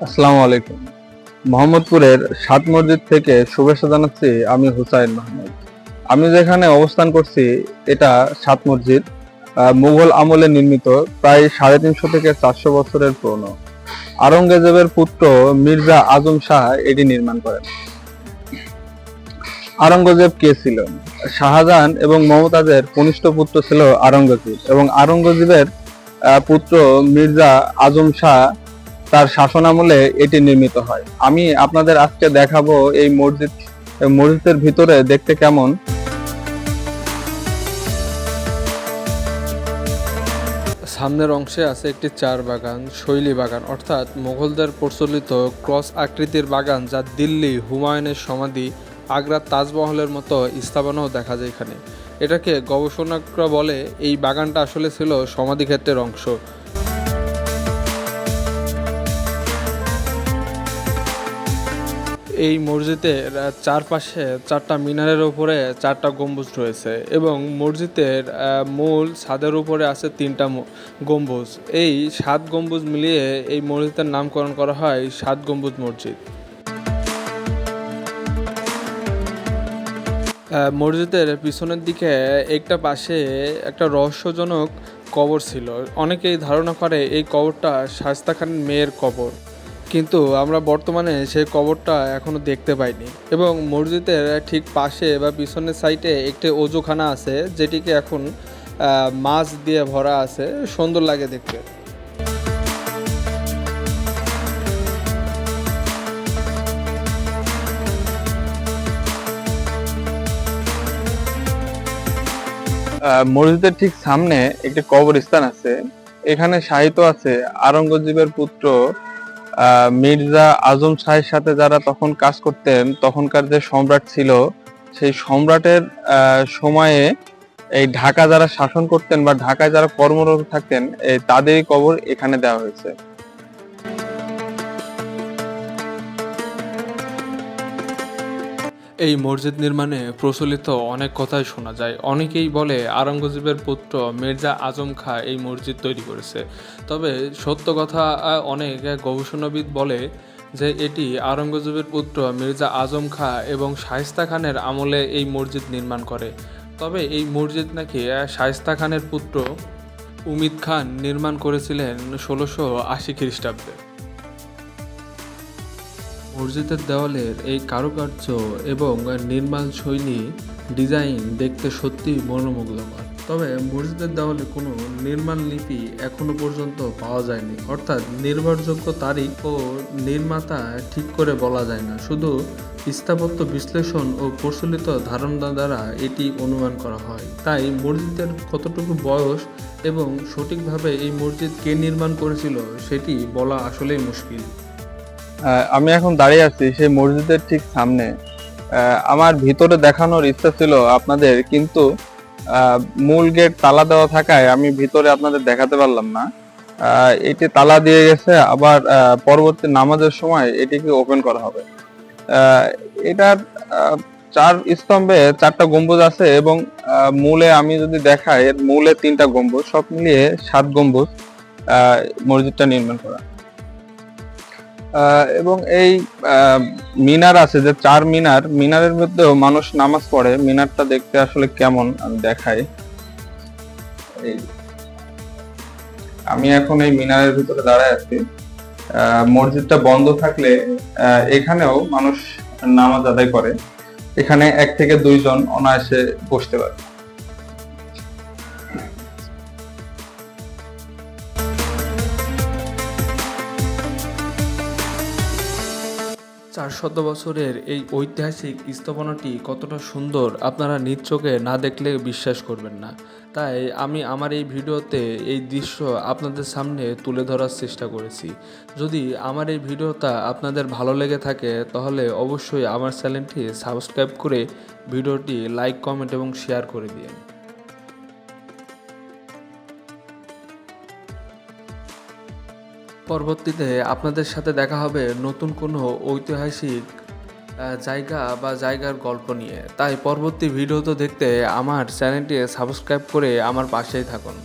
আসসালামু আলাইকুম। মোহাম্মদপুরের সাত মসজিদ থেকে শুভেচ্ছা জানাচ্ছি। আমি হুসাইন মাহমুদ। আমি যেখানে অবস্থান করছি এটা সাত মসজিদ। মুঘল আমলে নির্মিত, প্রায় 350 থেকে 400 বছরের পুরনো। আওরঙ্গজেবের পুত্র মির্জা আজম শাহ এটি নির্মাণ করেন। আওরঙ্গজেব কে ছিলেন? শাহজাহান এবং মমতাজের কনিষ্ঠ পুত্র ছিল আওরঙ্গজেব, এবং আওরঙ্গজেবের পুত্র মির্জা আজম শাহ তার শাসনামলে এটি নির্মিত হয়। আমি আপনাদের আজকে দেখাবো এই মসজিদের ভিতরে দেখতে কেমন। সামনের অংশে আছে একটি চার বাগান শৈলী বাগান, অর্থাৎ মোগলদের প্রচলিত ক্রস আকৃতির বাগান, যা দিল্লি হুমায়ুনের সমাধি, আগ্রার তাজমহলের মতো স্থাপনাও দেখা যায় এখানে। এটাকে গবেষণকরা বলে এই বাগানটা আসলে ছিল সমাধিক্ষেত্রের অংশ। এই মসজিদের চারপাশে চারটা মিনারের উপরে চারটা গম্বুজ রয়েছে, এবং মসজিদের মূল ছাদের উপরে আছে তিনটা গম্বুজ। এই 7 গম্বুজ মিলিয়ে এই মসজিদের নামকরণ করা হয় 7 গম্বুজ মসজিদ। মসজিদের পিছনের দিকে একটা পাশে একটা রহস্যজনক কবর ছিল। অনেকেই ধারণা করে এই কবরটা শায়েস্তা খানের মেয়ের কবর, কিন্তু আমরা বর্তমানে সেই কবরটা এখনও দেখতে পাইনি। এবং মসজিদের ঠিক পাশে বা পিছনের সাইডে একটি অজুখানা আছে, যেটিকে এখন মাছ দিয়ে ভরা আছে, সুন্দর লাগে দেখতে। মসজিদের ঠিক সামনে একটি কবরস্থান আছে। এখানে শায়িত আছে আওরঙ্গজেবের পুত্র মির্জা আজম শাহের সাথে যারা তখন কাজ করতেন। তখনকার যে সম্রাট ছিল, সেই সম্রাটের সময়ে এই ঢাকা যারা শাসন করতেন বা ঢাকায় যারা কর্মরত থাকতেন, তাদেরই কবর এখানে দেওয়া হয়েছে। এই মসজিদ নির্মাণে প্রচলিত অনেক কথাই শোনা যায়। অনেকেই বলে আওরঙ্গজেবের পুত্র মির্জা আজম খাঁ এই মসজিদ তৈরি করেছে। তবে সত্য কথা, অনেক গবেষণাবিদ বলে যে এটি আওরঙ্গজেবের পুত্র মির্জা আজম খাঁ এবং শায়েস্তা খানের আমলে এই মসজিদ নির্মাণ করে। তবে এই মসজিদ নাকি শায়েস্তা খানের পুত্র উমিদ খান নির্মাণ করেছিলেন 1680 খ্রিস্টাব্দে। মসজিদের দেওয়ালের এই কারুকার্য এবং নির্মাণ শৈলী ডিজাইন দেখতে সত্যিই মনোমুগ্ধকর। তবে মসজিদের দেওয়ালে কোনো নির্মাণ লিপি এখনো পর্যন্ত পাওয়া যায়নি, অর্থাৎ নির্ভরযোগ্য তারিখ ও নির্মাতা ঠিক করে বলা যায় না। শুধু স্থাপত্য বিশ্লেষণ ও প্রচলিত ধারণা দ্বারা এটি অনুমান করা হয়। তাই মসজিদের কতটুকু বয়স এবং সঠিকভাবে এই মসজিদ কে নির্মাণ করেছিল সেটি বলা আসলেই মুশকিল। আমি এখন দাঁড়িয়ে আছি সেই মসজিদের ঠিক সামনে। আমার ভিতরে দেখানোর ইচ্ছা ছিল আপনাদের, কিন্তু মূল গেট তালা দেওয়া থাকায় আমি ভিতরে আপনাদের দেখাতে পারলাম না। এটি তালা দিয়ে গেছে, আবার পরবর্তী নামাজের সময় এটিকে ওপেন করা হবে। এটার 4 স্তম্ভে 4টা গম্বুজ আছে, এবং মূলে আমি যদি দেখাই, এর মূলে 3টা গম্বুজ, সব মিলিয়ে 7 গম্বুজ মসজিদটা নির্মাণ করা। এবং এই মিনার আছে যে 4 মিনারের মধ্যেও মানুষ নামাজ পড়ে। মিনারটা দেখতে আসলে কেমন আমি দেখাই। আমি এখন এই মিনারের ভিতরে দাঁড়ায় আছি। মসজিদটা বন্ধ থাকলে এখানেও মানুষ নামাজ আদায় করে। এখানে 1 থেকে 2 জন অনায়াসে বসতে পারে। 400 বছরের এই ঐতিহাসিক স্থাপনাটি কতটা সুন্দর আপনারা নিজ চোখে না দেখলে বিশ্বাস করবেন না। তাই আমি আমার এই ভিডিওতে এই দৃশ্য আপনাদের সামনে তুলে ধরার চেষ্টা করেছি। যদি আমার এই ভিডিওটা আপনাদের ভালো লেগে থাকে তাহলে অবশ্যই আমার চ্যানেলটি সাবস্ক্রাইব করে ভিডিওটি লাইক, কমেন্ট এবং শেয়ার করে দিন। পরবর্তীতে আপনাদের সাথে দেখা হবে নতুন কোনো ঐতিহাসিক জায়গা বা জায়গার গল্প নিয়ে। তাই পরবর্তী ভিডিও তো দেখতে আমার চ্যানেলটি সাবস্ক্রাইব করে আমার পাশেই থাকুন।